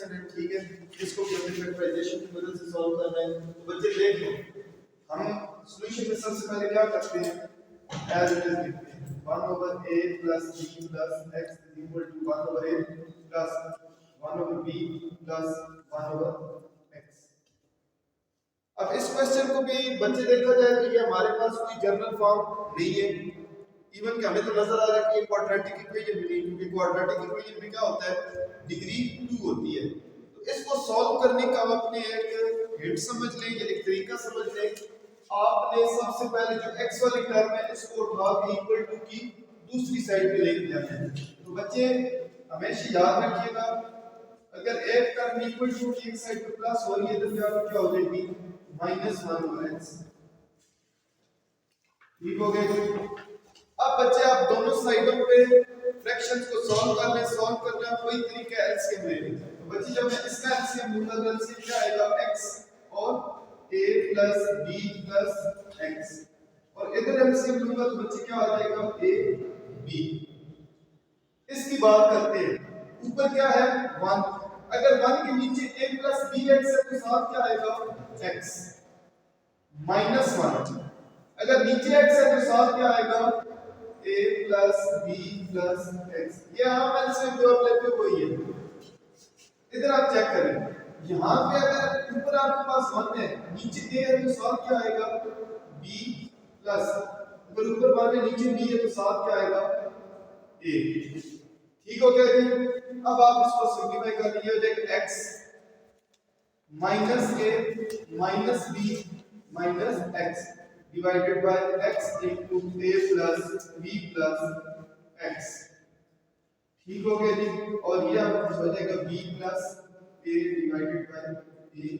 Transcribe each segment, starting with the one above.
Cancel है, ठीक है। इसको भी हमें फैक्टराइजेशन की मदद से सॉल्व करना है। तो बच्चे देख लो, हम सॉल्यूशन में सबसे पहले क्या करते हैं, एज इट इज लिखते हैं 1 over a plus b plus x is equal to 1 over a plus 1 over b plus 1 over x। अब इस क्वेश्चन को भी बच्चे देखा जाए तो ये हमारे पास कोई जनरल फॉर्म नहीं है। इवन कि हमें तो नजर आ रहा है कि क्वाड्रेटिक इक्वेशन भी नहीं, क्योंकि क्वाड्रेटिक इक्वेशन में क्या होता है, डिग्री 2 होती है। तो इसको सॉल्व करने का आपने एक हिंट समझ लें या एक तरीका समझ लें। आपने सबसे पहले जो x वाली टर्म है इसको उठा के इक्वल टू की दूसरी साइड पे लेके जाना है। तो बच्चे हमेशा याद रखिएगा, अगर एक टर्म इक्वल टू की एक साइड पे प्लस हो रही है तो क्या हो जाएगी, -1 over x। ठीक हो गया। अब बच्चे आप दोनों साइडों पे फ्रैक्शंस को सॉल्व करना कोई तरीका है एलसीएम लेने का। तो बच्चे जब मैं इसका एलसीएम लूंगा तो एलसीएम क्या आएगा, x और a plus b plus x, और इधर एलसीएम लूंगा तो बच्चे क्या आ जाएगा, a b। इसकी बात करते हैं, ऊपर क्या है 1, अगर 1 के नीचे a plus bx है तो साथ क्या आएगा, x -1। अगर नीचे x है तो साथ क्या आएगा, a plus b plus x। ये हम एलसीएम जो आप लेते हो वही है। इधर आप चेक करें, यहाँ पे अगर ऊपर आपके पास 1 है, नीचे a है तो साथ क्या आएगा, b प्लस, अगर ऊपर 1 है नीचे b है तो साथ क्या आएगा, a। ठीक हो गया जी। अब आप इसको सिंपलीफाई कर लीजिए, हो जाएगा x minus a minus b minus x divided by x into a plus b plus x। ठीक हो गया जी। और ये आपका हो जाएगा b plus a divided by a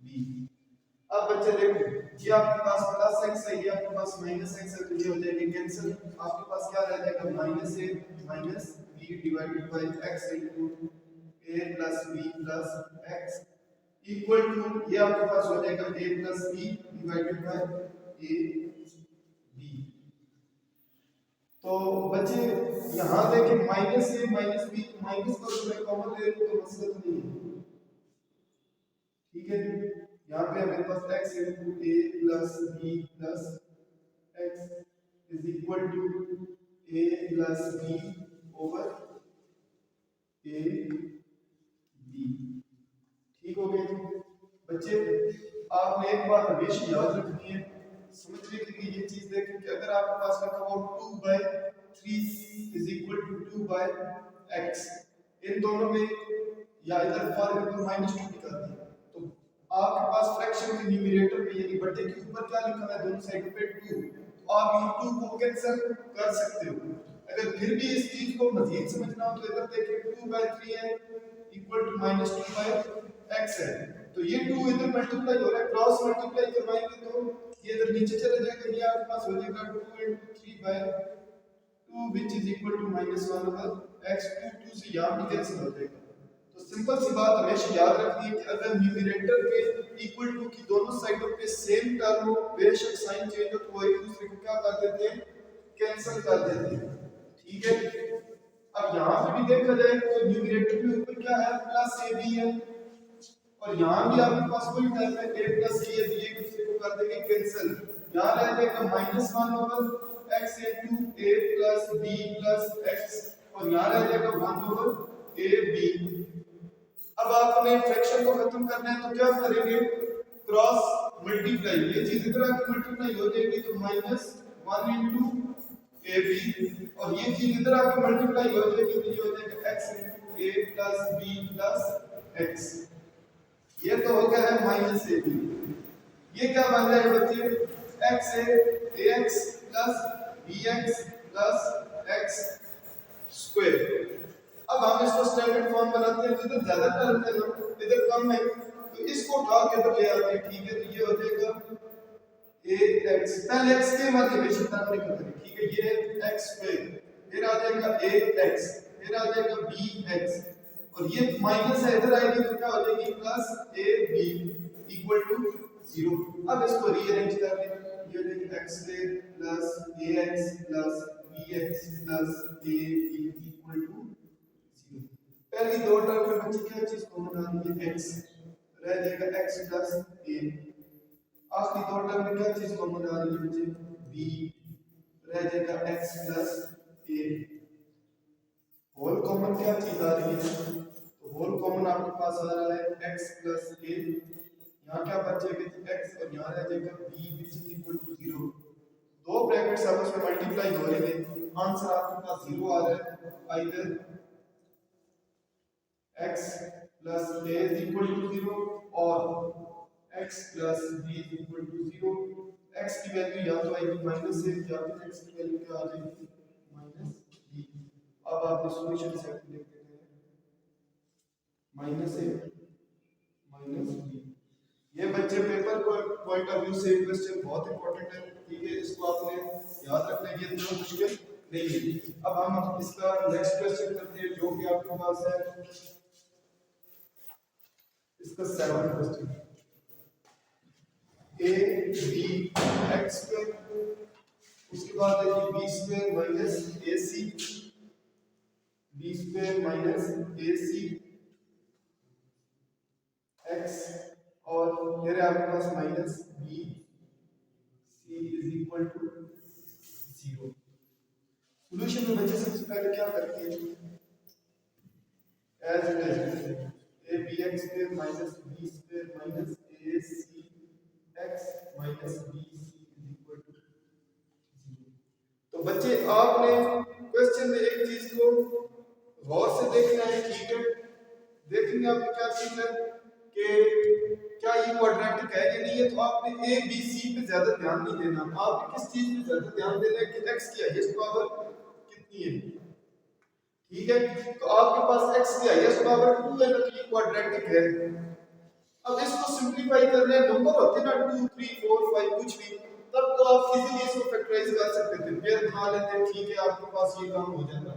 b। अब बच्चे देखो, ये आपके पास प्लस x है, ये आपके पास माइनस x है, तो ये हो जाएगा कैंसिल। आपके पास क्या रह जाएगा, minus a minus b divided by x into a plus b plus x equal to, ये आपके पास हो जाएगा a plus b divided by a b। तो बच्चे यहाँ देखें minus a minus b, minus को मैं कॉमन ले लूं तो मसला तो नहीं है, ठीक है। यहाँ पे हमारे पास x into a plus b plus x is equal to a plus b over a b। ठीक हो गया बच्चे। आपने एक बात हमेशा याद रखनी है, समझने के लिए ये चीज देखें कि अगर आपके पास लिखा हुआ 2/3 इज इक्वल टू 2/x, इन दोनों में या इधर फॉर एग्जांपल -2 निकाल दिया, तो आपके पास फ्रैक्शन के न्यूमरेटर में यानी बटे के ऊपर क्या लिखा है, दोनों साइड पे 2, तो आप ये 2 को कैंसिल कर सकते हो। अगर फिर भी इस चीज को मजीद समझना हो तो इधर देखिए 2/3 है इक्वल टू -2/x है, तो ये 2 इधर मल्टीप्लाई हो रहा है, क्रॉस मल्टीप्लाई करवाएंगे तो ये इधर नीचे चला जाएगा, ये आपके पास हो जाएगा 2 * 3/2 which is equal to -1/x। 2 से यहाँ भी कैंसिल हो जाएगा। तो सिंपल सी बात हमेशा याद रखनी है कि अगर न्यूमरेटर के इक्वल टू की दोनों साइडों पे सेम टर्म हो, बेशक साइन चेंज हो, तो वो एक दूसरे को क्या कर देते हैं, कैंसिल कर देते हैं, ठीक है। अब यहाँ पे भी देखा जाए तो न्यूमरेटर के ऊपर क्या है, प्लस a b है, और यहाँ भी आपके पास कोई टर्म है a प्लस c है, तो ये एक दूसरे को कर देंगे कैंसिल। यहाँ रह जाएगा -1 over x into a plus b plus x, और यहाँ रह जाएगा 1 ओवर a b। अब आपने फ्रैक्शन को खत्म करना है तो क्या करेंगे, क्रॉस मल्टीप्लाई, ये चीज इधर आके मल्टीप्लाई हो जाएगी तो -1 इनटू ab, और ये चीज इधर आके मल्टीप्लाई हो जाएगी तो ये हो जाएगा x into a plus b plus x। ये तो हो गया है -ab। ये क्या बन जाएगा बच्चे, x है ax plus bx plus x square. अब हम इसको स्टैंडर्ड फॉर्म बनाते हैं, इधर ज्यादा टर्म है ना, इधर कम है, तो इसको उठा के इधर ले आते हैं, ठीक है। तो ये हो जाएगा ax, पहले x के बाद हमेशा टर्म नहीं करते, ठीक है। ये x स्क्वायर, फिर आ जाएगा ax, फिर आ जाएगा bx, और ये माइनस है इधर आएगी तो क्या हो जाएगी, प्लस ab इक्वल टू 0। अब इसको रीअरेंज कर लें, ये हो जाएगा x square plus ax plus bx plus ab equal to 0। पहली दो टर्म में बच्चे क्या चीज कॉमन आ रही है, x रह जाएगा x प्लस a। आखिरी दो टर्म में क्या चीज कॉमन आ रही है बच्चे, b रह जाएगा x plus a। Whole common क्या चीज आ रही है, तो होल कॉमन आपके पास आ रहा है x प्लस a। यहाँ क्या बचेगा x और यहाँ रह जाएगा b which is equal to 0। दो ब्रैकेट्स आपस में मल्टीप्लाई हो रहे हैं, आंसर आपके पास 0 आ रहा है। Either x plus a is equal to 0 और x plus b is equal to 0। x की वैल्यू या तो आएगी माइनस a या फिर x की वैल्यू क्या आ जाएगी, माइनस b। अब आप सॉल्यूशन सेट लिख देते हैं माइनस a माइनस b। ये बच्चे पेपर को पॉइंट ऑफ व्यू से क्वेश्चन बहुत इंपॉर्टेंट है, ठीक है, इसको आपने याद रखना है, ये इतना मुश्किल नहीं है। अब हम इसका नेक्स्ट क्वेश्चन करते हैं जो कि आपके पास है इसका 7th question, a b x square, उसके बाद है b square minus ac, b square minus ac x और फिर आपके पास minus b c is equal to 0। Solution में बच्चे सबसे पहले क्या करते हैं, as it is a bx square minus b square minus ac x minus b c is equal to 0। तो बच्चे आपने क्वेश्चन में एक चीज को गौर से देखना है, ठीक है, देखेंगे आपको क्या चीज है कि क्या ये क्वाड्रेटिक है या नहीं है। तो आपने a b c पे ज्यादा ध्यान नहीं देना, आपने किस चीज पे ज्यादा ध्यान देना है कि x की हाईएस्ट पावर कितनी है, ठीक है। तो आपके पास x की हाईएस्ट पावर 2 है, तो ये क्वाड्रेटिक है। अब इसको सिंपलीफाई करने नंबर होते ना 2 3 4 5 कुछ भी, तब तो आप इजीली इसको फैक्टराइज कर सकते थे, फिर बना लेते, ठीक है, आपके पास ये काम हो जाता।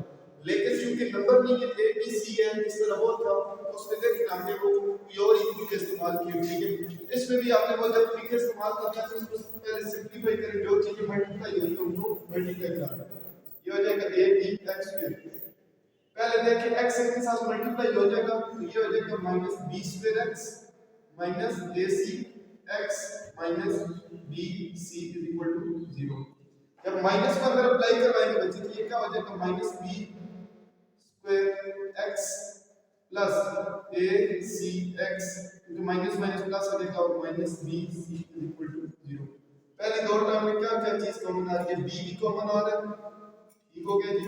लेकिन क्योंकि नंबर नहीं के a b c है, इस तरह वो था, उसमें देखिए हमने वो प्योर इक्वल के इस्तेमाल किए, ठीक है। इसमें भी आपने वो जब ट्रिक इस्तेमाल करना है तो इसको पहले सिंपलीफाई करें, जो चीजें मल्टीप्लाई हो रही है उनको मल्टीप्लाई करना, ये हो जाएगा a b x स्क्वायर। पहले देखिए x के साथ मल्टीप्लाई हो जाएगा, तो ये हो जाएगा minus b square x minus ac x minus bc is equal to 0। जब माइनस को अगर अप्लाई करवाएंगे बच्चे तो ये क्या हो जाएगा, minus b square x plus ac x, तो माइनस माइनस प्लस हो जाएगा और minus bc is equal to 0। पहली दो टर्म में क्या क्या चीज कॉमन आ रही है, b भी कॉमन आ रहा है, ठीक हो गया जी,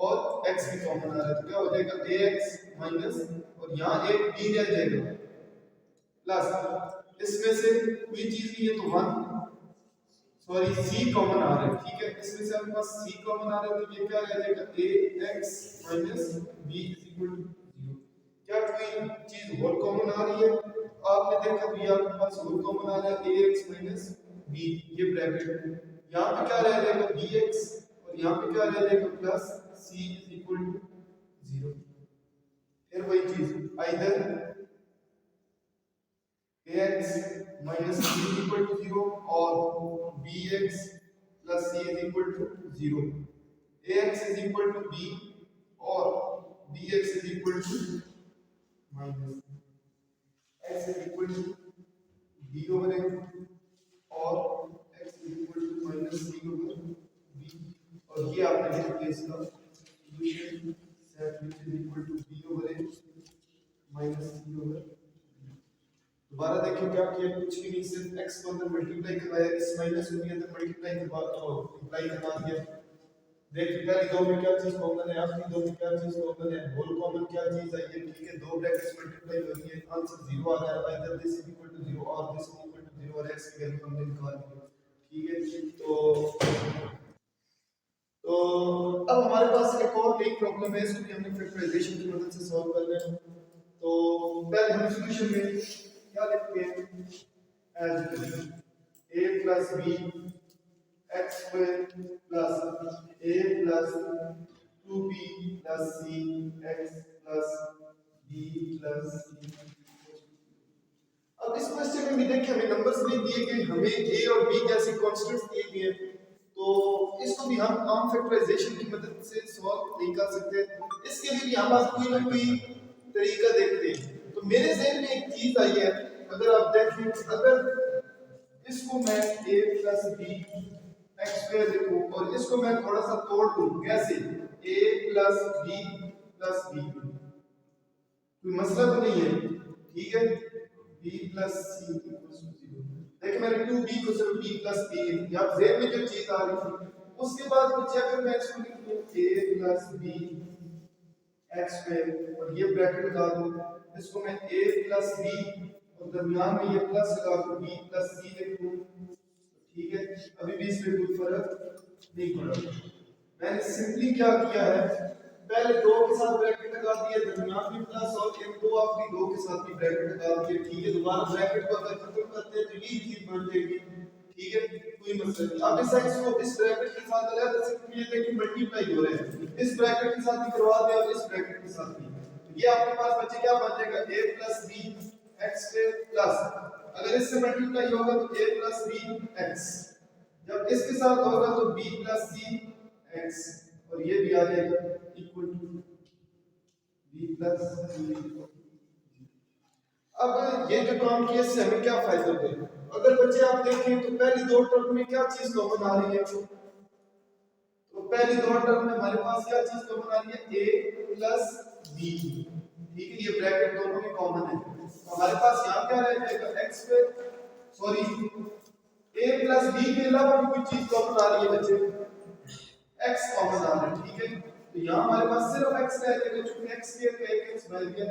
और x भी कॉमन आ रहा है, तो क्या हो जाएगा ax माइनस और यहाँ एक b रह जाएगा प्लस इसमें से कोई चीज नहीं है तो 1 सॉरी c कॉमन आ रहा है, ठीक है, इसमें से आपके पास c कॉमन आ रहा है, तो ये क्या रह जाएगा ax minus b is equal to 0। क्या कोई चीज होल कॉमन आ रही है, आपने देखा तो ये आपके पास होल कॉमन आ रहा है ax माइनस b, ये ब्रैकेट, यहाँ पे क्या रह जाएगा bx और यहाँ पे क्या रह जाएगा plus c is equal to 0। फिर वही चीज either ax minus c is equal to 0 और bx plus c is equal to 0। ax is equal to b और bx is equal to minus x is equal to b over a और x is equal to minus c over b, और ये आपने लिख दिया इसका solution set which is equal to b over a minus c over। दोबारा देखिए क्या किया, कुछ भी नहीं, सिर्फ x को अंदर मल्टीप्लाई करवाया, इस माइनस को भी अंदर मल्टीप्लाई करवा दो, अप्लाई करवा दिया। देखिए पहले दो में क्या चीज कॉमन है, आखिरी दो में क्या चीज कॉमन है, होल कॉमन क्या चीज है, ये ठीक है, दो ब्रैकेट्स मल्टीप्लाई हो रही है, आंसर 0 आ रहा है, either this is equal to 0 और दिस इज इक्वल टू 0 और x की वैल्यू हमने निकाल दी, ठीक है। तो अब हमारे पास एक और नई प्रॉब्लम है, इसको भी हमने फैक्टराइजेशन की मदद से सॉल्व करना है। तो पहले हम सॉल्यूशन में क्या लिखते हैं, as a plus b x square plus a plus 2b plus c x plus b plus c। अब इस क्वेश्चन में भी देखिए हमें नंबर्स नहीं दिए गए, हमें a और b जैसे कांस्टेंट्स दिए गए, तो इसको भी हम आम फैक्टराइजेशन की मदद से सॉल्व नहीं कर सकते। इसके लिए भी हमारे पास कोई ना कोई तरीका देखते हैं। तो मेरे ज़हन में एक चीज आई है, अगर आप देखें, अगर इसको मैं a plus b x square लिखूं और इसको मैं थोड़ा सा तोड़ दूं, कैसे? a plus b plus b, कोई मसला तो नहीं है, ठीक है? b plus c equals to 0। देखिए मैंने 2b को सिर्फ b प्लस b, या ज़हन में जो चीज आ रही थी, उसके बाद बच्चे अगर मैं इसको लिख दूं a plus b x square और ये ब्रैकेट लगा दूं, इसको मैं a प्लस b और दरमियान में ये प्लस लगा दूं b प्लस c लिख दूं, ठीक है? अभी भी इसमें कोई फर्क नहीं पड़ा। मैंने सिंपली क्या किया है, पहले दो के साथ ब्रैकेट लगा दिए, दरमियान में प्लस और एक दो आखिरी दो के साथ भी ब्रैकेट लगा दिए, ठीक है? दोबारा ब्रैकेट को अगर खत्म करते हैं तो ये चीज बन जाएगी, ठीक है? कोई मसला नहीं। अब इस एक्स को इस ब्रैकेट के साथ अलग से ये देखिए मल्टीप्लाई हो रहे हैं, इस ब्रैकेट के साथ भी करवा दें और इस ब्रैकेट के साथ भी, तो ये आपके पास बच्चे क्या बन जाएगा, a plus b x square plus, अगर इससे मल्टीप्लाई होगा तो a प्लस b एक्स, जब इसके साथ होगा तो b प्लस c एक्स, और ये भी आ जाएगा equal to b plus c। अब ये जो काम किया इससे हमें क्या फायदा होगा? अगर बच्चे आप देखें तो पहली दो टर्म में क्या चीज कॉमन आ रही है, तो पहली दो टर्म में हमारे पास क्या चीज कॉमन आ रही है, a प्लस b, ठीक है? ये ब्रैकेट दोनों में कॉमन है, तो हमारे पास यहाँ क्या रह जाएगा, x square, sorry a plus b के अलावा भी कोई चीज कॉमन आ रही है बच्चे, x कॉमन आ रहा है, ठीक है? तो यहाँ हमारे पास सिर्फ x रह जाएगा, क्योंकि x स्क्वायर का एक x बच गया,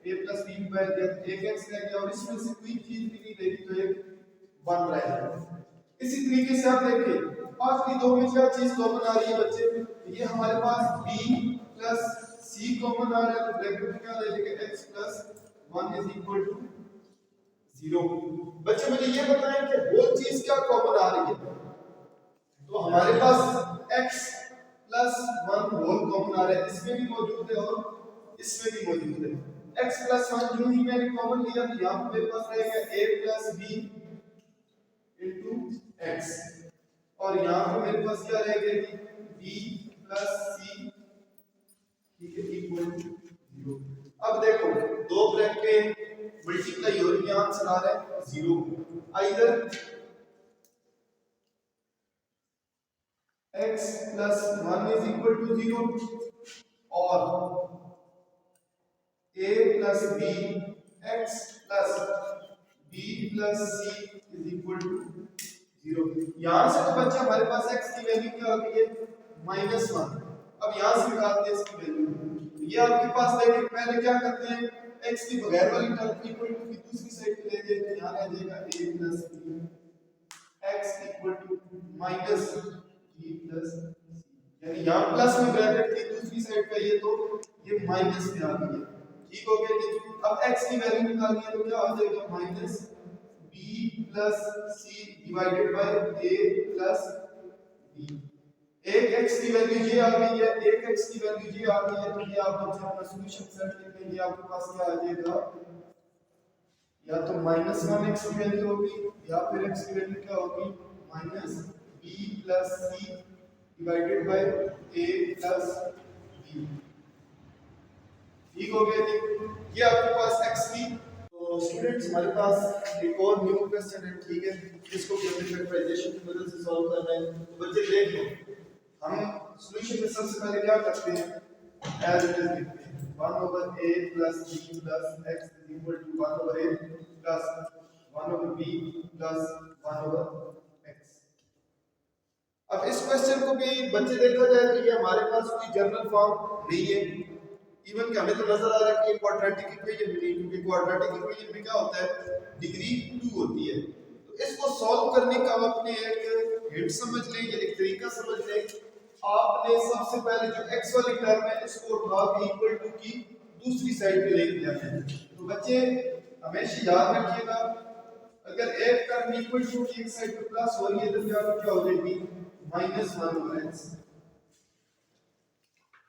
a प्लस b बच गया, एक x रह गया और इसमें से कोई चीज भी नहीं रहेगी, तो एक 1 रह जाएगा। इसी तरीके से आप देखिए आखिरी दो में क्या चीज कॉमन आ रही है बच्चे, ये हमारे पास b प्लस c कॉमन आ रहा है, तो ब्रैकेट में क्या रह जाएगा, x plus 1 is equal to 0। बच्चे मुझे ये बताएं कि वो चीज क्या कॉमन आ रही है, तो हमारे पास x प्लस 1 होल कॉमन आ रहा है, इसमें भी मौजूद है और इसमें भी मौजूद है। x प्लस 1 जो ही मैंने कॉमन लिया तो यहाँ पे मेरे पास रहेगा a plus b into x, और यहाँ पे मेरे पास क्या रहेगा, b प्लस c, ठीक है, इक्वल टू 0। अब देखो दो ब्रैकेट मल्टीप्लाई हो रही है, आंसर आ रहा है 0, either x plus 1 is equal to 0 और a plus b x plus b plus c is equal to 0। यहां से तो बच्चा हमारे पास x की वैल्यू क्या आ गई है, -1। अब यहां से निकालते हैं इसकी वैल्यू, ये आपके पास देखिए पहले क्या करते हैं, x की बगैर वाली टर्म इक्वल टू की दूसरी साइड पे लेते हैं, तो यहां आ जाएगा a plus b x equal to minus b plus c, यानी यहां प्लस में ब्रैकेट थी, दूसरी साइड पे ये तो ये माइनस में आ गई है, ठीक हो गया जी? अब x की वैल्यू निकालनी है तो क्या आ जाएगा, minus b plus c divided by a plus b। एक x की वैल्यू ये आ गई है, एक x की वैल्यू ये आ गई है, तो ये आप बच्चे अपना सॉल्यूशन सेट लिख लेंगे, आपके पास क्या आ जाएगा, या तो -1 x की वैल्यू होगी या फिर x की वैल्यू क्या होगी, minus b plus c divided by a plus b, ठीक हो गया जी? ये आपके पास x की। तो स्टूडेंट्स हमारे पास एक और न्यू क्वेश्चन है, ठीक है, जिसको कि हमें फैक्टराइजेशन की मदद से सॉल्व करना है। तो बच्चे देख लो, हम सॉल्यूशन में सबसे पहले क्या करते हैं, एज इट इज लिखते हैं 1 over a plus b plus x is equal to 1 over a plus 1 over b plus 1 over x। अब इस क्वेश्चन को भी बच्चे देखा जाए तो ये हमारे पास कोई जनरल फॉर्म नहीं है, इवन कि हमें तो नजर आ रहा है कि क्वाड्रेटिक इक्वेशन भी नहीं, क्योंकि क्वाड्रेटिक इक्वेशन में क्या होता है, डिग्री 2 होती है। तो इसको सॉल्व करने का अपने एक हिंट समझ लें या एक तरीका समझ लें, आपने सबसे पहले जो x वाली टर्म है इसको उठा के इक्वल टू की दूसरी साइड पे लेके जाना है। तो बच्चे हमेशा याद रखिएगा, अगर एक टर्म इक्वल टू की एक साइड पे प्लस हो रही है तो क्या हो जाएगी, -1 ओवर x,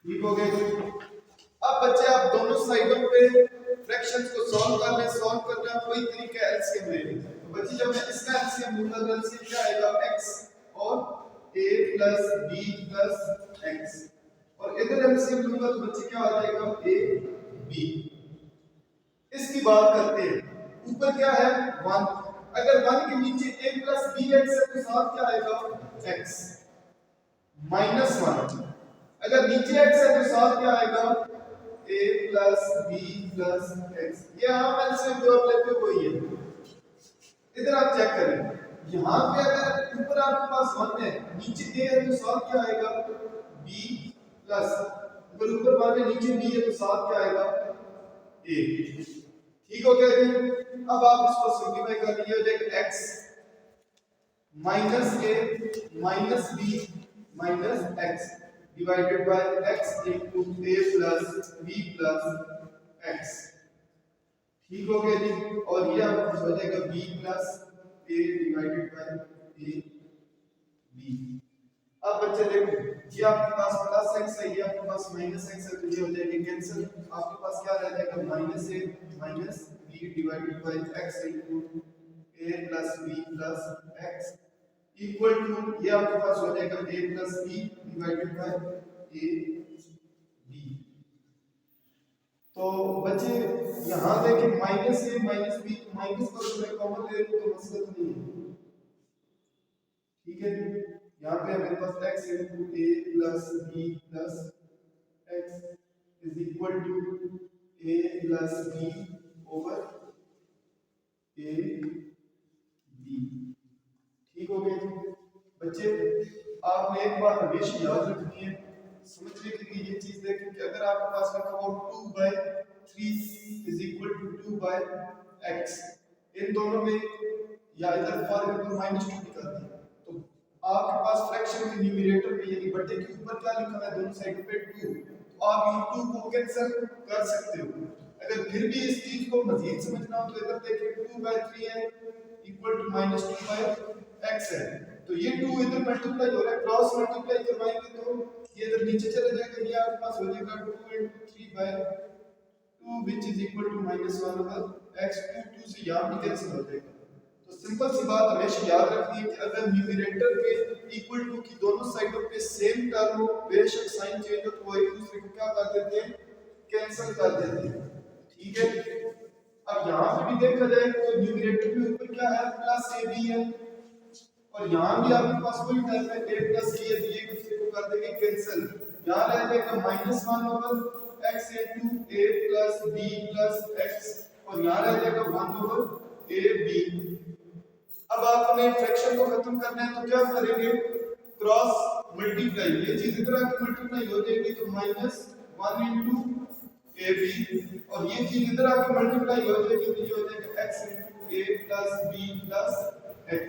ठीक हो गया? अब बच्चे आप दोनों साइडों पे फ्रैक्शंस को सॉल्व करना कोई तरीका एलसीएम ले लें। तो बच्चे जब मैं इसका एलसीएम लूंगा तो एलसीएम क्या आएगा, x और a plus b plus x, और इधर एलसीएम लूंगा तो बच्चे क्या आ जाएगा, a b। इसकी बात करते हैं। ऊपर क्या है 1, अगर 1 के नीचे a प्लस बी एक्स है तो साथ क्या आएगा x माइनस 1, अगर नीचे x है तो साथ क्या आएगा a plus b plus x. ये आप एलसीएम जो आप लेते हो वही है। इधर आप चेक करें, यहाँ पे अगर ऊपर आपके पास 1 है नीचे a है तो साथ क्या आएगा b प्लस, अगर ऊपर 1 है नीचे b है तो साथ क्या आएगा a। ठीक हो गया जी। अब आप इसको सिंप्लीफाई कर लीजिए, हो जाएगा x minus a minus b minus x divided by x into a plus b plus x। ठीक हो गया जी। और ये आपका हो जाएगा b plus a divided by a b। अब बच्चे देखो, ये आपके पास प्लस x है, ये आपके पास माइनस x है, तो ये हो जाएगा कैंसिल। आपके पास क्या रह जाएगा minus a minus b divided by x into a plus b plus x equal to, ये आपके पास हो जाएगा a plus b divided by a b। तो बच्चे यहाँ देखें minus a minus b, minus को मैं कॉमन ले लूं तो मसला तो नहीं है। ठीक है जी। यहाँ पे हमारे पास x into a plus b plus x is equal to a plus b over a b। ठीक हो गया जी। बच्चे आपने एक बात हमेशा याद रखनी है, समझने के लिए ये चीज देखें कि अगर आपके पास लिखा हुआ 2/3 इज इक्वल टू 2/x, इन दोनों में या इधर फॉर एग्जांपल -2 निकाल दिया तो आपके पास फ्रैक्शन के न्यूमरेटर में यानी बट्टे के ऊपर क्या लिखा है दोनों साइड पे 2, तो आप ये 2 को कैंसिल कर सकते हो। अगर फिर भी इस चीज को मजीद समझना हो तो इधर देखिए 2/3 है इक्वल टू -2/x है, तो ये 2 इधर मल्टीप्लाई हो रहा है, क्रॉस मल्टीप्लाई करवाएंगे तो ये इधर नीचे चला जाएगा, ये आपके पास हो जाएगा 2/3/2 which is equal to -1/x। 2 से यहाँ भी कैंसिल हो जाएगा। तो सिंपल सी बात हमेशा याद रखनी है कि अगर न्यूमरेटर के इक्वल टू की दोनों साइडों पे सेम टर्म हो, बेशक साइन चेंज हो, तो वो एक दूसरे को क्या कर देते हैं कैंसिल कर देते हैं। ठीक है। अब यहाँ पे भी देखा जाए तो न्यूमरेटर के ऊपर क्या है प्लस ए बी है, और यहाँ भी आपके पास वही टर्म है a प्लस b है, ये दूसरे को कर देंगे कैंसिल। यहाँ रह जाएगा -1/x into a plus b plus x, और यहाँ रह जाएगा 1/ab। अब आपने फ्रैक्शन को खत्म करना है तो क्या करेंगे क्रॉस मल्टीप्लाई, ये चीज इधर आके मल्टीप्लाई हो जाएगी तो -1 इनटू ab, और ये चीज इधर आके मल्टीप्लाई हो जाएगी तो ये हो जाएगा x into a plus b plus x।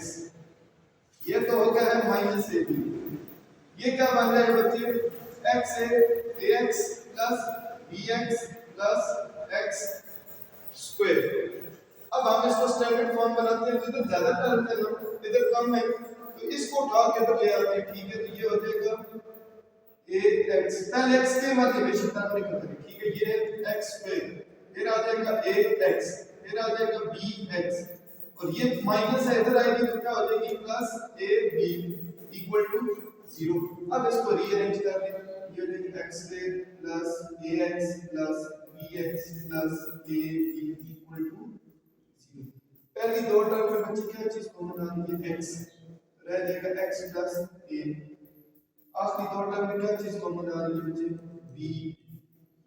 ये तो हो गया है -ab। ये क्या बन जाएगा बच्चे x है ax plus bx plus x square. अब हम इसको स्टैंडर्ड फॉर्म बनाते हैं, इधर ज्यादा टर्म है ना इधर कम है, तो इसको उठा के इधर ले आते हैं। ठीक है, तो ये हो जाएगा ax, पहले x के बाद हमेशा टर्म निकल जाएगी। ठीक है, ये x स्क्वायर, फिर आ जाएगा ax, फिर आ जाएगा bx, और ये माइनस है इधर आएगी तो क्या हो जाएगी प्लस ab इक्वल टू 0। अब इसको रीअरेंज कर लें, ये हो जाएगी x square plus ax plus bx plus ab equal to 0। पहली दो टर्म में बच्चे क्या चीज कॉमन आ रही है x, रह जाएगा x प्लस a। आखिरी दो टर्म में क्या चीज कॉमन आ रही है बच्चे b,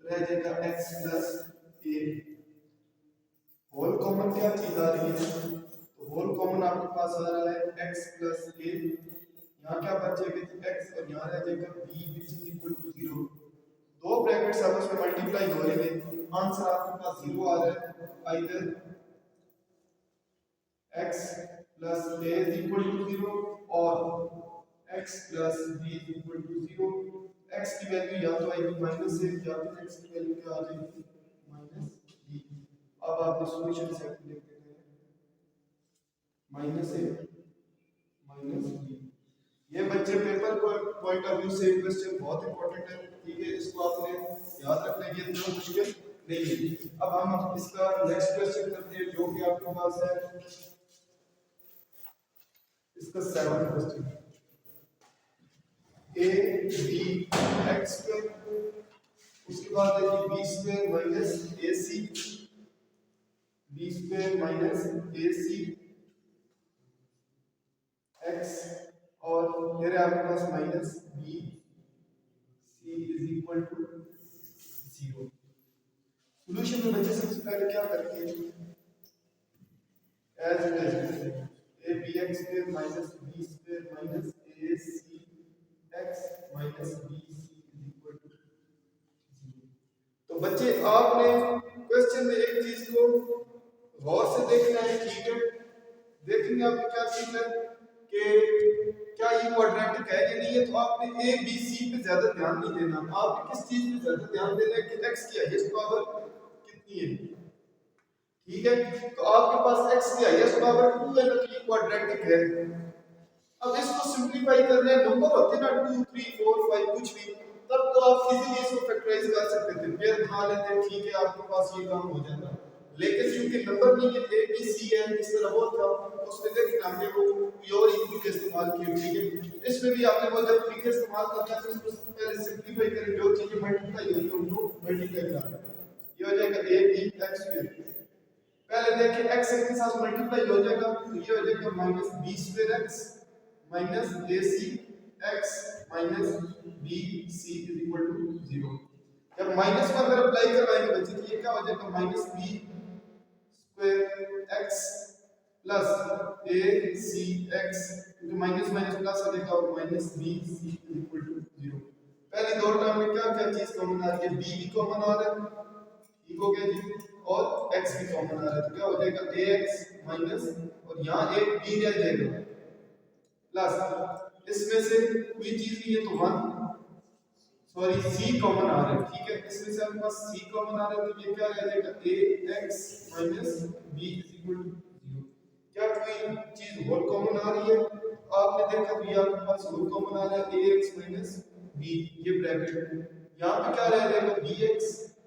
रह जाएगा x plus a। Whole common क्या चीज आ रही है, तो होल कॉमन आपके पास आ रहा है x प्लस a, यहाँ क्या बचेगा x और यहाँ रह जाएगा b which is equal to 0। दो ब्रैकेट्स आपस में मल्टीप्लाई हो रहे हैं, आंसर आपके पास 0 आ रहा है। Either x plus a is equal to 0 और x plus b is equal to 0। x की वैल्यू या तो आएगी माइनस a या फिर x की वैल्यू क्या आ जाएगी माइनस b। अब आप सॉल्यूशन सेट लिख देते हैं माइनस a माइनस b। ये बच्चे पेपर को पॉइंट ऑफ व्यू से क्वेश्चन बहुत इंपॉर्टेंट है। ठीक है, इसको आपने याद रखना, ये इतना मुश्किल नहीं है। अब हम इसका नेक्स्ट क्वेश्चन करते हैं जो कि आपके पास है इसका 7th question, a b x square, उसके बाद है कि b square minus ac square minus ए सी एक्स, और फिर आपके पास minus B C is equal to 0। Solution में बच्चे सबसे पहले क्या करते हैं, as it is A B x square minus B square minus A C x minus B C is equal to 0। तो बच्चे आपने क्वेश्चन में एक चीज को गौर से देखना है, ठीक है। देखेंगे आप क्या चीज है कि क्या ये क्वाड्रेटिक है या नहीं है। तो आपने ए बी सी पे ज्यादा ध्यान नहीं देना, आपने किस चीज पे ज्यादा ध्यान देना है कि x की हाईएस्ट पावर कितनी है, ठीक है। तो आपके पास x की हाईएस्ट पावर 2 है, तो ये क्वाड्रेटिक है। अब इसको सिंपलीफाई करना है, नंबर होते ना 2 3 4 5 कुछ भी, तब तो आप इजीली इसको फैक्टराइज कर सकते थे, पेयर बना लेते, ठीक है, आपके पास ये काम हो जाता। लेकिन क्योंकि नंबर नहीं है, ए बी सी है, इस तरह बहुत था, उसमें देखिए हमने वो प्योर इक्वल का इस्तेमाल किया, ठीक है। इसमें भी आपने वो जब ट्रिक इस्तेमाल करना है तो उसको पहले सिंपलीफाई करें, जो चीजें मल्टीप्लाई हो रही है उनको मल्टीप्लाई करना है। ये हो जाएगा ए बी एक्स स्क्वायर, पहले देखिए x के साथ मल्टीप्लाई हो जाएगा, तो ये हो जाएगा minus B square x minus A C x minus B C is equal to 0। जब माइनस को अगर अप्लाई करवाएंगे बच्चे, तो ये क्या हो जाएगा, minus B square X plus A C X, तो माइनस माइनस प्लस हो जाएगा और minus B C is equal to 0। पहली दो टर्म में क्या क्या चीज कॉमन आ रही है, बी भी कॉमन आ रहा है, ठीक हो गया जी, और x भी कॉमन आ रहा है, तो क्या हो जाएगा ax माइनस, और यहाँ एक b रह जाएगा प्लस, इसमें से कोई चीज नहीं है तो 1, सॉरी c कॉमन आ रहा है, ठीक है। इसमें से आपके पास c कॉमन आ रहा है, तो ये क्या रह जाएगा ax minus b is equal to 0। क्या कोई चीज होल कॉमन आ रही है, आपने देखा तो ये आपके पास होल कॉमन आ रहा है ax माइनस b, ये ब्रैकेट, यहाँ पे क्या रह जाएगा bx,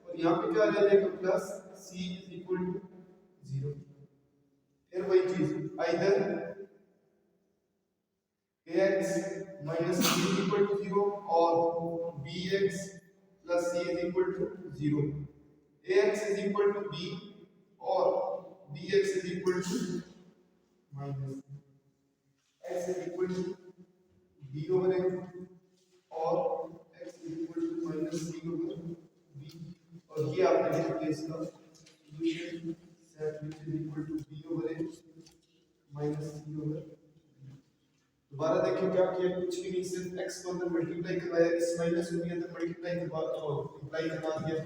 और यहाँ पे क्या रह जाएगा plus c is equal to 0। फिर वही चीज either ax minus c is equal to 0 और bx plus c is equal to 0, ax is equal to b और bx is equal to minus x is equal to b over a और x is equal to minus c over b, और ये आपने लिख दिया इसका solution set which is equal to b over a minus c over b। दोबारा देखिए क्या किया, कुछ भी नहीं, सिर्फ x को अंदर मल्टीप्लाई करवाया, इस माइनस को भी अंदर मल्टीप्लाई करवा अप्लाई करवा दिया।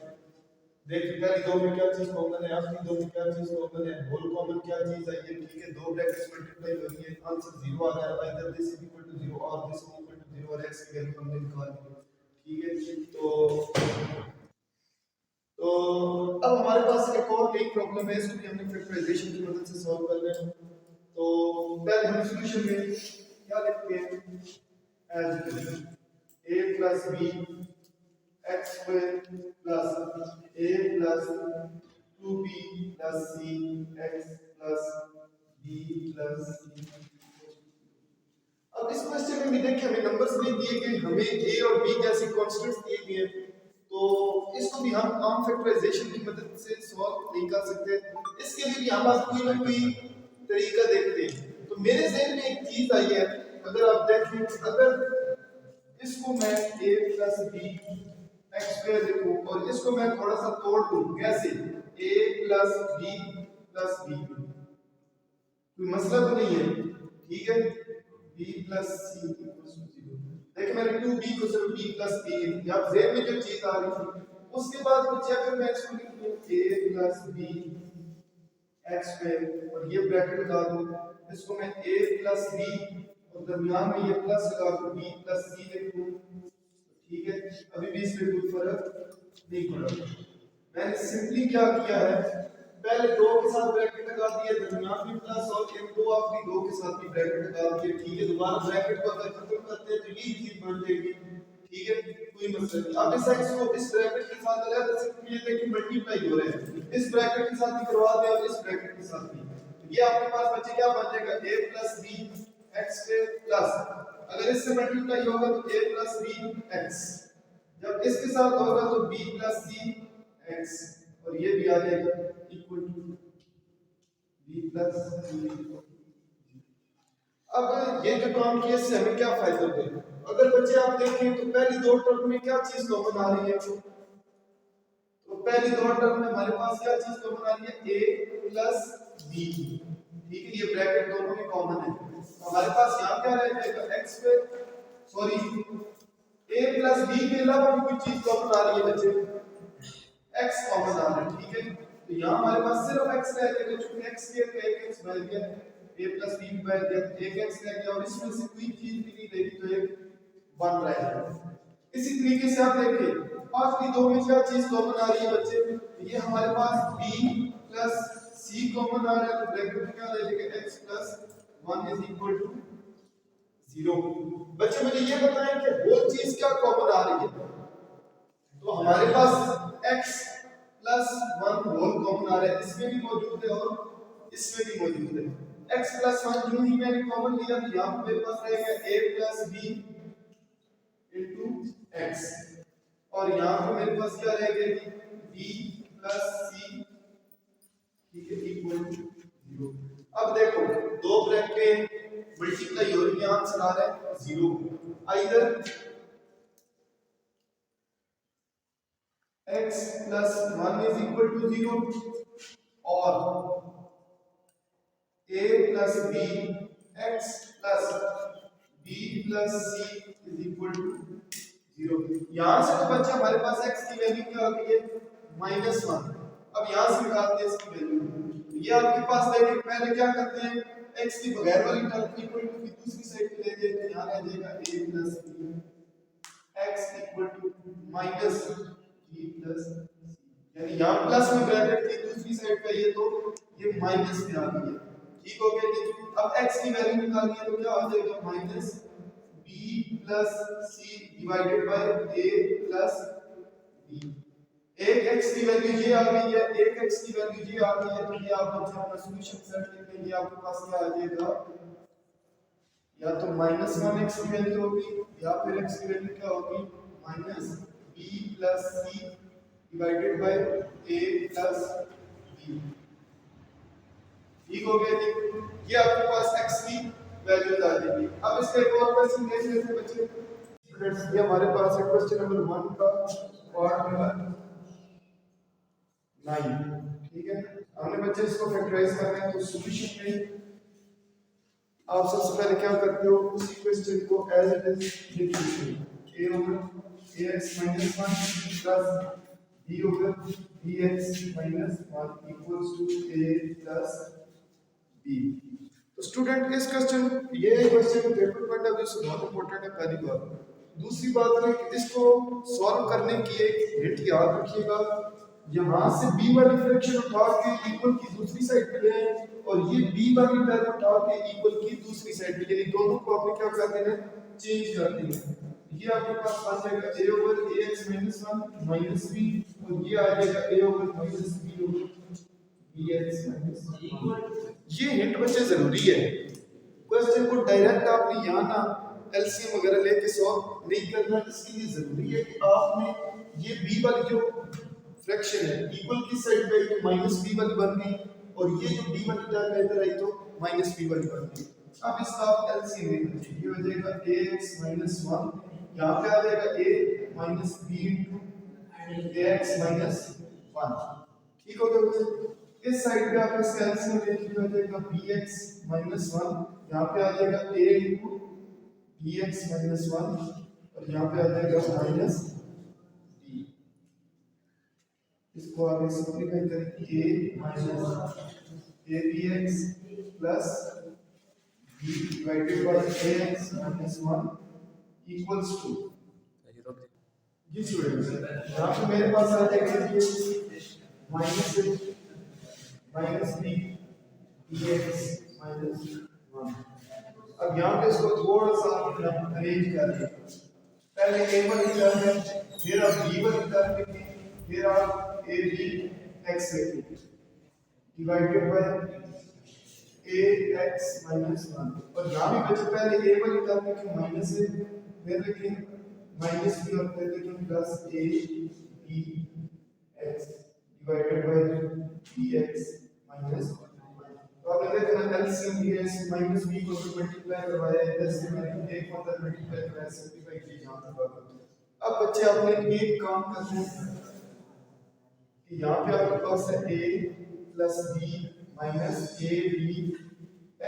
देखिए पहली दो में क्या चीज कॉमन है, आखिरी दो में क्या चीज कॉमन है, होल कॉमन क्या चीज आई है, ठीक है। दो ब्रैकेट्स मल्टीप्लाई हो रही है, आंसर 0 आ रहा है, either this is equal to 0 और दिस इज इक्वल टू 0, और x की वैल्यू हमने निकाल दी, ठीक है। तो अब हमारे पास एक और नई प्रॉब्लम है, इसको भी हमने फैक्टराइजेशन की मदद से सॉल्व करना है। तो पहले हम सॉल्यूशन में क्या लिखते हैं, as a plus b x square plus a plus 2b plus c x plus b plus c। अब इस क्वेश्चन में भी देखिए हमें नंबर्स नहीं दिए गए, हमें a और b जैसे कांस्टेंट्स दिए गए हैं, तो इसको भी हम आम फैक्टराइजेशन की मदद से सॉल्व नहीं कर सकते। इसके लिए भी हम आज कोई ना कोई तरीका देखते हैं। तो मेरे ज़हन में एक चीज आई है, अगर आप देखें, अगर इसको मैं a plus b x square लिखूं और इसको मैं थोड़ा सा तोड़ दूं, कैसे, a plus b plus b, कोई मसला तो नहीं है, ठीक है। b plus c equals to 0, देखिए मैंने 2b को सिर्फ b प्लस a, यहाँ जेड में जो चीज आ रही थी, उसके बाद बच्चे अगर मैं इसको लिख दूं a plus b x square और ये ब्रैकेट लगा दूं, इसको मैं a प्लस b और दरमियान में ये प्लस लगा दूं b प्लस c लिख दूं, ठीक है। अभी भी इसमें कोई फर्क नहीं पड़ा। मैंने सिंपली क्या किया है, पहले दो के साथ ब्रैकेट लगा दिए, दरमियान में प्लस, और एक दो आखिरी दो के साथ भी ब्रैकेट लगा दिए, ठीक है। दोबारा ब्रैकेट को अगर खत्म करते हैं तो ये चीज बन जाएगी, ठीक है, कोई मसला नहीं। अब इस एक्स को इस ब्रैकेट के साथ अलग से ये देखिए मल्टीप्लाई हो रहे हैं, इस ब्रैकेट के साथ भी करवा दें और इस ब्रैकेट के साथ भी, ये आपके पास बच्चे क्या बन जाएगा, a plus b x square plus, अगर इससे मल्टीप्लाई होगा तो a प्लस b एक्स, जब इसके साथ होगा तो b प्लस c x, और ये भी आ जाएगा equal to b plus c। अब ये जो काम किया इससे हमें क्या फायदा होगा? अगर बच्चे आप देखें तो पहली दो टर्म में क्या चीज कॉमन आ रही है? तो पहली दो टर्म में हमारे पास क्या चीज कॉमन आ रही है? a plus b। ठीक है, ये ब्रैकेट दोनों में कॉमन है। तो हमारे पास यहाँ क्या रह जाएगा? x पे सॉरी a प्लस b के अलावा भी कोई चीज कॉमन आ रही है बच्चे? x कॉमन आ रहा है। ठीक है, तो यहाँ हमारे पास सिर्फ x रह जाएगा, चूंकि x के एक x बच गया, a प्लस b बच गया, एक x रह गया और इसमें से कोई चीज भी नहीं रहेगी तो एक 1 रह जाएगा। इसी तरीके से आप देखिए आखिरी दो में क्या चीज कॉमन आ रही है बच्चे? ये हमारे पास b प्लस c कॉमन आ रहा है, तो ब्रैकेट में क्या रहेगा? x plus 1 is equal to 0। बच्चे मुझे ये बताएं कि वो चीज क्या कॉमन आ रही है? तो हमारे पास x प्लस 1 होल कॉमन आ रहा है, इसमें भी मौजूद है और इसमें भी मौजूद है। x प्लस 1 जो ही मैंने कॉमन लिया तो यहाँ पे मेरे पास रहेगा a plus b into x और यहाँ पे मेरे पास क्या रहेगा? b प्लस c, ठीक है, इक्वल टू 0। अब देखो दो ब्रैकेट मल्टीप्लाई हो रही है, आंसर आ रहा है 0। Either x plus 1 is equal to 0 or a plus b x plus b plus c is equal to 0। यहां से तो बच्चा हमारे पास x की वैल्यू क्या आ गई है? -1। अब यहां से निकालते हैं इसकी वैल्यू। ये आपके पास देखिए पहले क्या करते हैं, x की बगैर वाली टर्म इक्वल टू की दूसरी साइड पे लेते हैं, तो यहां आ जाएगा a plus b x equal to minus b plus c, यानी यहाँ प्लस में ब्रैकेट की दूसरी साइड पे ये तो ये माइनस में आ गई है। ठीक हो गया जी। अब x की वैल्यू निकालनी है तो क्या आ जाएगा? Minus b plus c divided by a plus b। एक x की वैल्यू ये आ गई है, एक x की वैल्यू ये आ गई है, तो ये आप बच्चे अपना सॉल्यूशन सेट लिख लेंगे। आपके पास क्या आ जाएगा? या तो -1 x की वैल्यू होगी या फिर x की वैल्यू क्या होगी? Minus b plus c divided by a plus b। ठीक हो गया जी। ये आपके पास x की वैल्यूज आ जाएगी। अब इसका एक और क्वेश्चन देख लेते हैं बच्चे। स्टूडेंट्स ये हमारे पास है क्वेश्चन नंबर 1 का पार्ट नंबर 9। ठीक है, हमने बच्चे इसको फैक्टराइज करना है, तो सॉल्यूशन में आप सबसे पहले क्या करते हो? उसी क्वेश्चन को एज इट इज लिख दीजिए। a ओवर ax minus 1 plus b over bx minus 1 equals to a plus b। तो स्टूडेंट इस क्वेश्चन ये question paper point of view से बहुत इंपॉर्टेंट है, पहली बात। दूसरी बात है कि इसको सॉल्व करने की एक हिंट याद रखिएगा, यहाँ से b वाली फ्रैक्शन उठा के इक्वल की दूसरी साइड पे ले और ये b वाली टर्म उठा के इक्वल की दूसरी साइड पे, यानी दोनों को आपने क्या कर देना है? चेंज कर देना है। ये आपके पास आ जाएगा a ओवर ax minus 1 minus b और ये आ जाएगा a over minus b over bx minus 1। ये हिंट बच्चे जरूरी है। क्वेश्चन को डायरेक्ट आपने यहाँ ना एलसीएम वगैरह लेके सॉल्व नहीं करना, इसके लिए जरूरी है कि आपने ये b वाली जो फ्रैक्शन है इक्वल की साइड पे तो माइनस b वाली बन गई और ये जो b वाली टर्म इधर आई तो माइनस b वाली बन गई। अब इसका आप एलसीएम लेंगे, ये हो जाएगा ax minus 1, यहाँ पे आ जाएगा a minus b into ax minus 1। ठीक हो गया। इस साइड पे आप इसका एलसीएम लेंगे, हो जाएगा bx minus 1, यहाँ पे आ जाएगा a into bx minus 1 और यहाँ पे आ जाएगा माइनस b। इसको आगे सिंपलीफाई करेंगे a minus abx plus b divided by ax minus 1 equals to जी स्टूडेंट्स यहाँ पे मेरे पास आ जाएगा ये माइनस b dx minus 1। अब यहाँ पे इसको थोड़ा सा अरेंज कर दें। पहले a वाली टर्म है, फिर आप b वाली टर्म लिखें, फिर आप a b x लिखें डिवाइडेड बाय ax minus 1 और यहाँ भी बच्चे पहले a वाली टर्म लिखें माइनस है, फिर लिखें माइनस b और फिर लिखें plus a b x divided by bx minus 1। तो आपने देखा ना एलसीएम भी है माइनस बी को मल्टीप्लाई करवाया इधर से मैंने एक अंदर मल्टीप्लाई करवाया सिंपलीफाई किया यहां तक बात। अब बच्चे आपने एक काम करना है कि यहाँ पे आपके पास है a plus b minus a b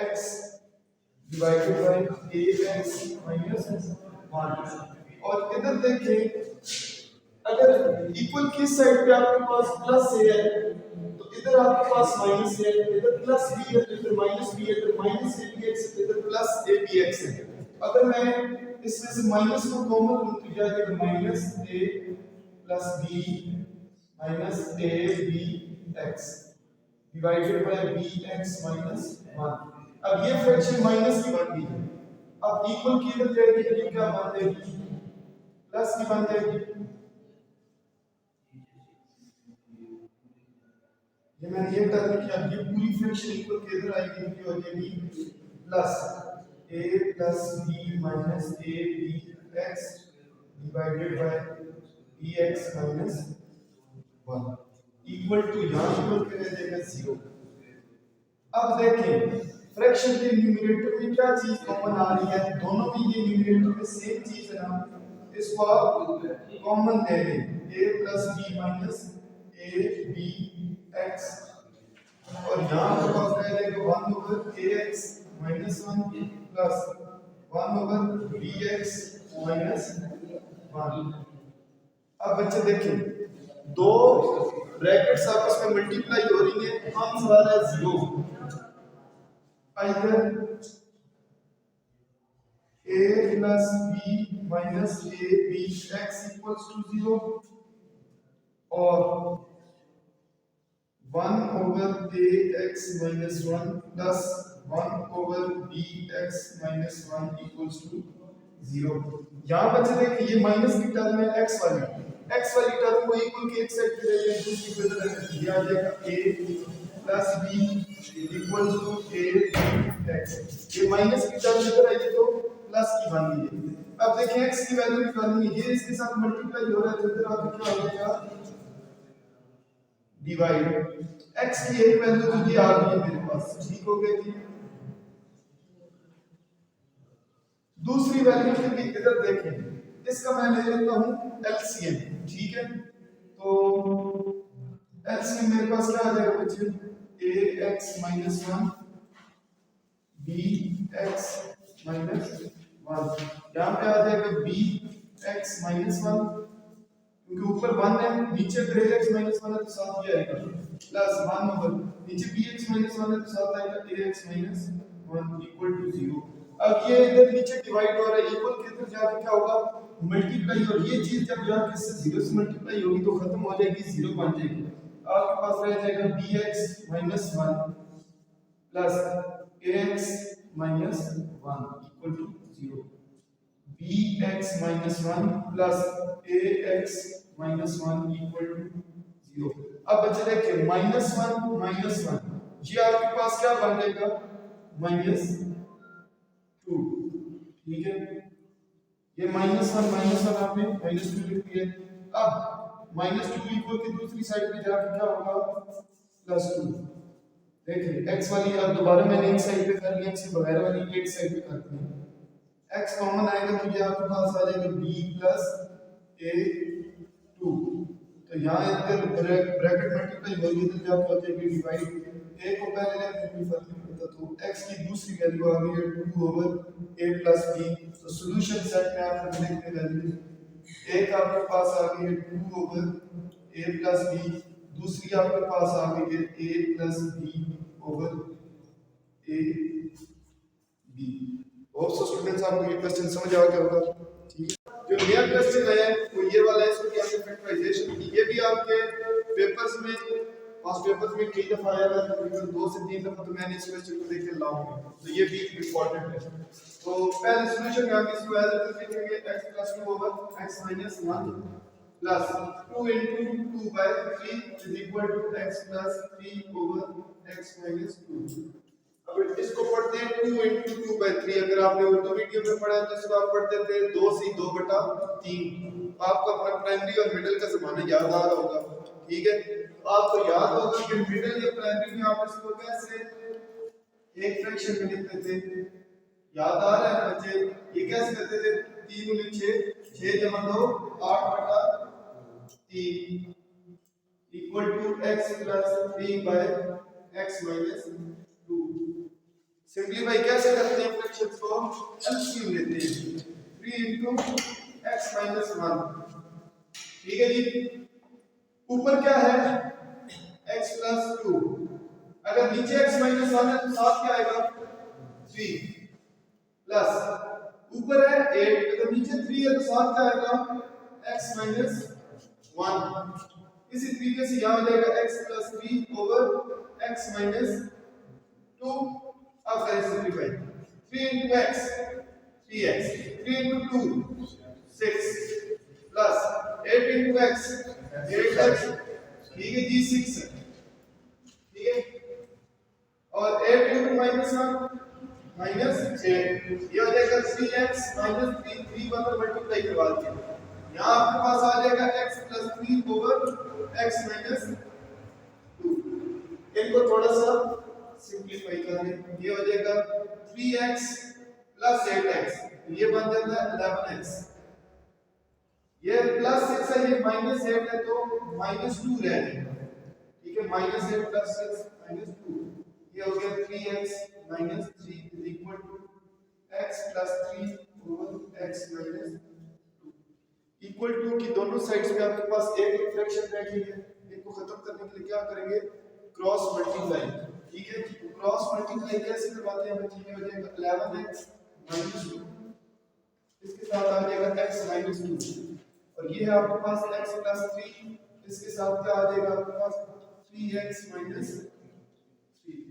x divided by ax minus 1 और इधर देखिए अगर इक्वल की साइड पे आपके पास प्लस a है तो इधर आपके पास माइनस है, इधर प्लस b है, इधर माइनस b है, इधर माइनस abx इधर प्लस abx है। अगर मैं इसमें से माइनस को कॉमन लूं तो क्या आएगा minus a plus b minus abx divided by bx minus 1। अब ये फ्रैक्शन माइनस की बन गई है, अब इक्वल की इधर जाएगी तो ये क्या बन जाएगी प्लस की बन जाएगी। ये मैंने ये टर्म किया ये पूरी फ्रैक्शन इक्वल के इधर आएगी तो हो जाएगी plus a plus b minus abx divided by bx minus 1 equal to यहां इक्वल के रह जाएगा 0। अब देखें फ्रैक्शन के न्यूमरेटर में क्या चीज कॉमन आ रही है, दोनों में ये न्यूमरेटर में सेम चीज है ना, इसको आप कॉमन ले लें a plus b minus abx और यहाँ पर पास रह जाएगा 1 over ax minus 1 plus 1 over bx minus 1। अब बच्चे देखें दो ब्रैकेट्स आपस में मल्टीप्लाई हो रही है, आंसर आ रहा है 0 either a plus b minus abx equals to 0 or 1 over ax minus 1 plus 1 over bx minus 1 equals to 0। यहाँ बच्चे देखिए ये माइनस की टर्म है x वाली टर्म को इक्वल के एक साइड पे ले लें दूसरी पे ले लें ये आ जाएगा a plus b equals to ax। ये माइनस की टर्म इधर आई तो प्लस की बन गई है। अब देखिए x की वैल्यू निकालनी है, ये इसके साथ मल्टीप्लाई हो रहा है तो इधर आपको क्या हो जाएगा डिवाइड x की एक वैल्यू तो ये आ गई है मेरे पास, ठीक हो गया जी। दूसरी वैल्यू फिर भी इधर देखें, इसका मैं ले लेता हूं एलसीएम, ठीक है। तो एलसीएम मेरे पास क्या आ जाएगा बच्चे ax minus 1 bx minus 1 यहाँ पे आ जाएगा bx minus 1 क्योंकि ऊपर 1 है नीचे फिर ax minus 1 है तो साथ ये आएगा प्लस 1 ओवर नीचे bx minus 1 है तो साथ आएगा ax minus 1 इक्वल टू 0। अब ये इधर नीचे डिवाइड हो रहा है, इक्वल के इधर जाके क्या होगा मल्टीप्लाई, और ये चीज जब जाके इससे 0 से मल्टीप्लाई होगी तो खत्म हो जाएगी 0 बन जाएगी। आपके पास रह जाएगा bx minus 1 plus ax minus 1 equal to 0। bx minus 1 plus ax minus 1 equal to 0। अब बचे देखिए -1 ये आपके पास क्या बन जाएगा -2, ठीक है। ये -1 आपने -2 लिख दिया। अब -2 इक्वल की दूसरी साइड पे जाके क्या होगा +2। देखिए x वाली अब दोबारा मैंने एक साइड पे कर लिया, x बगैर वाली एक साइड पे करते हैं। x कॉमन आएगा तो ये आपके पास आ जाएगा b प्लस a2। तो यहाँ इधर ब्रैकेट मल्टीप्लाई होगी तो क्या हो जाएगी डिवाइड, a को पहले लेते हैं कोई फर्क नहीं पड़ता, तो x की दूसरी वैल्यू आ गई है 2 ओवर a प्लस b। तो सॉल्यूशन सेट में आप लिखते हैं वैल्यू एक आपके पास आ गई है 2 ओवर a प्लस b, दूसरी आपके पास आ गई है a plus b over a b। Hope so students आपको ये क्वेश्चन समझ आ गया होगा, ठीक है। जो नया क्वेश्चन है वो ये वाला है, इसको क्या है फैक्टराइजेशन की, ये भी आपके पेपर्स में पास पेपर्स में कई दफा आया है, तकरीबन 2 से 3 दफा तो मैंने इस क्वेश्चन को देख के लाऊंगा, तो ये भी इंपॉर्टेंट है। तो पहले सॉल्यूशन में हम इसको एज इट इज लिखेंगे x + 2 over x - 1 plus 2 into 2 by 3 is equal to x plus 3 over x minus 2। अब इसको पढ़ते हैं 2 into 2 by 3। अगर आपने उर्दू मीडियम में पढ़ा है तो इसको आप पढ़ते थे 2 से 2/3। आपको अपना प्राइमरी और मिडिल का ज़माना याद आ रहा होगा, ठीक है। आपको याद होगा कि मिडिल या प्राइमरी में आप इसको कैसे एक फ्रैक्शन में लिखते थे, याद आ रहा है बच्चे? ये कैसे करते थे? 3 गुने 6, 6 जमा 2 8 बटा 3 equal to x plus 3 by x minus 2। Simplify कैसे करते हैं फ्रैक्शंस को? एलसीएम लेते हैं, 3 into x माइनस 1। ठीक है जी। ऊपर क्या है? x plus 2। अगर नीचे x माइनस 1 है तो साथ क्या आएगा? 3 प्लस ऊपर है 8, अगर नीचे 3 है तो साथ क्या आएगा? x minus 1। इसी तरीके से यहां हो जाएगा x plus 3 over x minus 2। अब करें simplify, 3 into x 3x, 3 into 2 6 plus 8 into x 8x। ठीक है जी, 6 है। ठीक है, और 8 into माइनस 1 माइनस 8, ये हो जाएगा 3x माइनस 3, 3 पर मल्टीप्लाई करवा दिया, यहाँ आपके पास आ जाएगा x plus 3 over x minus 2। इनको थोड़ा सा सिंपलीफाई कर लें, ये हो जाएगा 3x प्लस 8x, ये बन जाता है 11x। ये प्लस 6 है, ये माइनस 8 है तो माइनस 2 रह जाएगा। ठीक है, माइनस 8 प्लस 6 माइनस 2, ये हो गया 3x minus 3 is equal to x plus 3 over x minus 2। Equal to की दोनों साइड्स पे आपके पास एक एक फ्रैक्शन बैठी है, इनको खत्म करने के लिए क्या करेंगे? Cross multiply. ठीक है, तो क्रॉस मल्टीप्लाई कैसे करवाते हैं बच्चे? ये हो जाएगा 11x माइनस 2, इसके साथ आ जाएगा x माइनस 2, और ये है आपके पास x प्लस 3, इसके साथ क्या आ जाएगा आपके पास? 3x minus 3।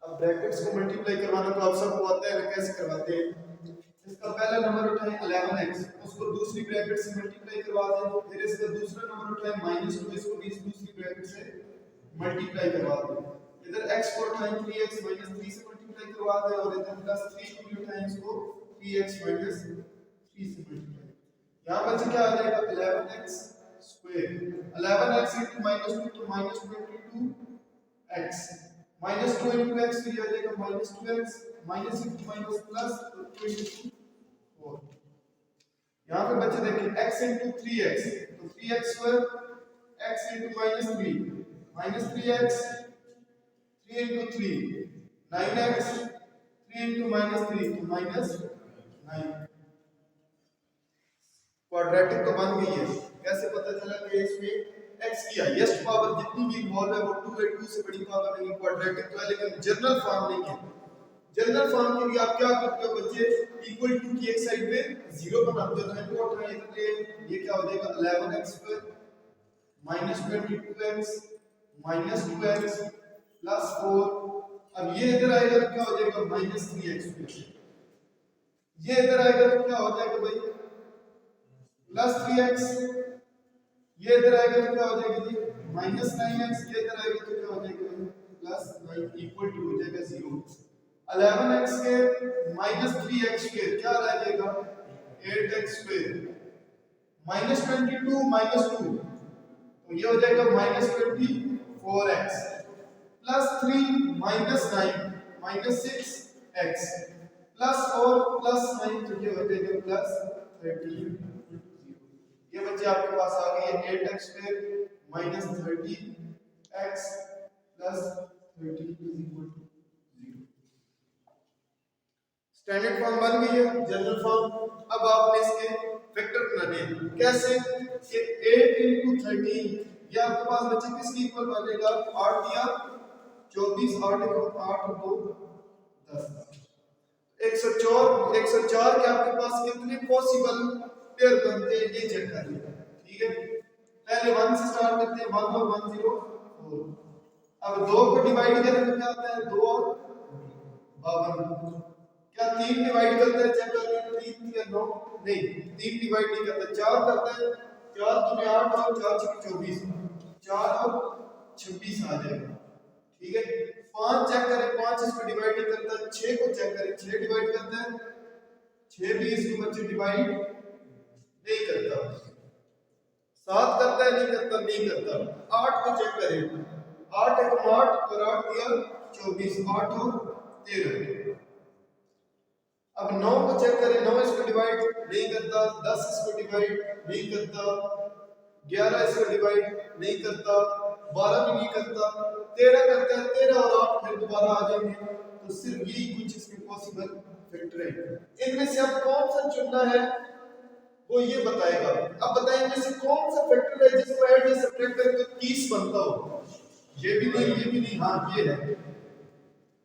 अब ब्रैकेट्स को मल्टीप्लाई करवाना तो आप सबको आता है ना, कैसे करवाते हैं? इसका पहला नंबर उठाएं 11x, उसको दूसरी ब्रैकेट से मल्टीप्लाई करवा दें, फिर इसका दूसरा नंबर उठाएं -2, इसको भी दूसरी ब्रैकेट से मल्टीप्लाई करवा दें। इधर x को उठाएं 3x माइनस 3 से मल्टीप्लाई करवा दें, और इधर प्लस 3 को भी उठाएं, इसको 3x माइनस 3 से मल्टीप्लाई। यहां बच्चे क्या आ जाएगा? 11x स्क्वायर, 11x into -2 तो -22x, -2 into x तो ये आ जाएगा -2x, minus into minus plus तो 24। यहाँ पे बच्चे देखिए x into 3x तो 3x square, x into -3 -3x, 3 into 3 9x, 3 into -3 तो -9। क्वाड्रेटिक तो बन गई है। कैसे पता चला कि इसमें x की हाईएस्ट पावर जितनी भी इन्वॉल्व है वो 2 है, 2 से बड़ी पावर नहीं। क्वाड्रेटिक तो है लेकिन जनरल फॉर्म नहीं है। जनरल फॉर्म के लिए आप क्या करते हो बच्चे? इक्वल टू की एक साइड पे 0 बनाते हो, तो इनको उठाएं, ये क्या हो जाएगा? 11x square -22x -2x plus 4। अब ये इधर आएगा तो क्या हो जाएगा? -3x square. ये इधर आएगा तो क्या हो जाएगा भाई? Plus 3x। ये इधर आएगा तो क्या हो जाएगा जी? -9x। ये इधर आएगा तो क्या हो जाएगा? प्लस 9 इक्वल टू हो जाएगा 0। 11x के -3x स्क्वायर क्या रह जाएगा? 8x स्क्वायर -22 -2 तो ये हो जाएगा -24x plus 3 -9 -6x plus 4 plus 9 तो ये हो जाएगा प्लस 13। ये बच्चे आपके पास आ गई है 8x square -30x plus 13 is equal to 0। Standard form बन गई है, जनरल फॉर्म। अब आपने इसके फैक्टर बनाने हैं। कैसे? कि 8 into 13 ये आपके पास बच्चे किसकी इक्वल बनेगा? 8 दिया 24, 8 को 8 और 2 10। 104 के आपके पास कितने पॉसिबल पेयर बनते हैं ये चेक कर लें। ठीक है, पहले 1 से स्टार्ट करते हैं, 1 और 1 0 4। अब 2 को डिवाइड करें तो क्या आता है? 2 और 52। क्या 3 डिवाइड करता है? चेक कर लें, 3 या 9 नहीं, 3 डिवाइड नहीं करता, 4 करता है। 4 दूनी 8 और 4 6 24, 4 और 26 आ जाएगा। ठीक है, 5 चेक करें, 5 इसको डिवाइड नहीं करता। 6 को चेक करें, 6 डिवाइड करता है, 6 भी इसको बच्चे डिवाइड नहीं करता। 7 करता है? नहीं करता, नहीं करता। 8 को चेक करें, 8 एक 8 और 8 दिया 24, 8 और 13। अब 9 को चेक करें, 9 इसको डिवाइड नहीं करता, 10 इसको डिवाइड नहीं करता, 11 इसको डिवाइड नहीं करता, 12 भी नहीं करता, 13 करता है। 13 और 8 फिर दोबारा आ जाएंगे, तो सिर्फ यही कुछ इसमें पॉसिबल फैक्टर है। इनमें से अब कौन सा चुनना है वो ये बताएगा। अब बताएं इनमें से कौन सा फैक्टर है जिसको ऐड या सब्ट्रैक्ट करके 30 बनता हो। ये भी नहीं, ये भी नहीं, हाँ ये है।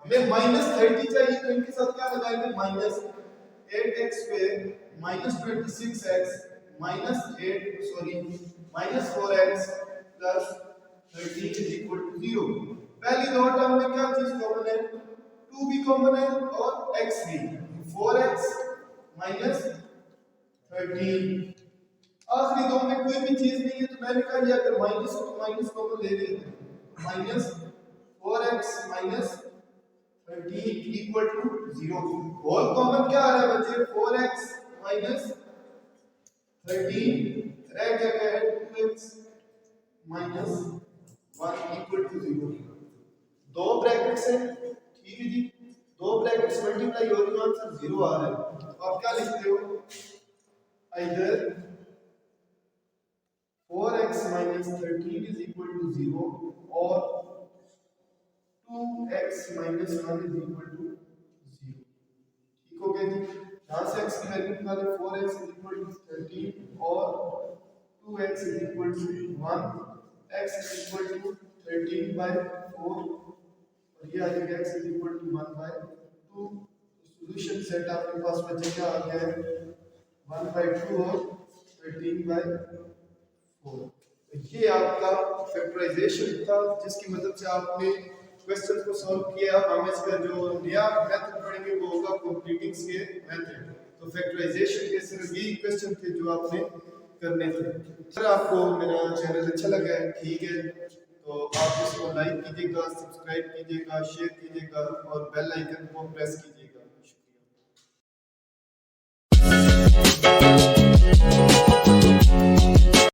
हमें -30 चाहिए, तो इनके साथ क्या लगाएंगे, -8x square -26x -4x plus 13 is equal to 0। पहली दो टर्म में क्या चीज कॉमन है, 2 भी कॉमन है और x भी, 4x -13। आखिरी दो में कोई भी चीज नहीं है, तो मैंने कहा ये अगर माइनस हो तो माइनस कॉमन ले लेते हैं, -4x -13 equal to 0। Whole common क्या आ रहा है बच्चे, 4x -13 रह गया है 2x -1 इक्वल टू 0। दो ब्रैकेट्स हैं, ठीक है जी, दो ब्रैकेट्स मल्टीप्लाई हो रही है, आंसर 0 आ रहा है। तो आप क्या लिखते हो, either 4x -13 is equal to 0 or 2x -1 is equal to 0। ठीक हो गया जी। यहाँ से x की वैल्यू निकालें, 4x is equal to 13 और 2x is equal to 1, x is equal to 13/4 और ये आ जाएगा x is equal to 1/2। Solution set आपके पास बचे क्या आ गया है, 1/2 और 13/4। ये आपका फैक्टराइजेशन था जिसकी मदद से आपने क्वेश्चन को सॉल्व किया। अब हम इसका जो नया मेथड पढ़ेंगे वो होगा कंप्लीटिंग्स के मेथड। तो फैक्टराइजेशन के सिर्फ यही क्वेश्चन थे जो आपने करने थे। अगर आपको मेरा चैनल अच्छा लगा है, ठीक है, तो आप इसको लाइक कीजिएगा, सब्सक्राइब कीजिएगा, शेयर कीजिएगा और बेल आइकन को प्रेस कीजिएगा। शुक्रिया।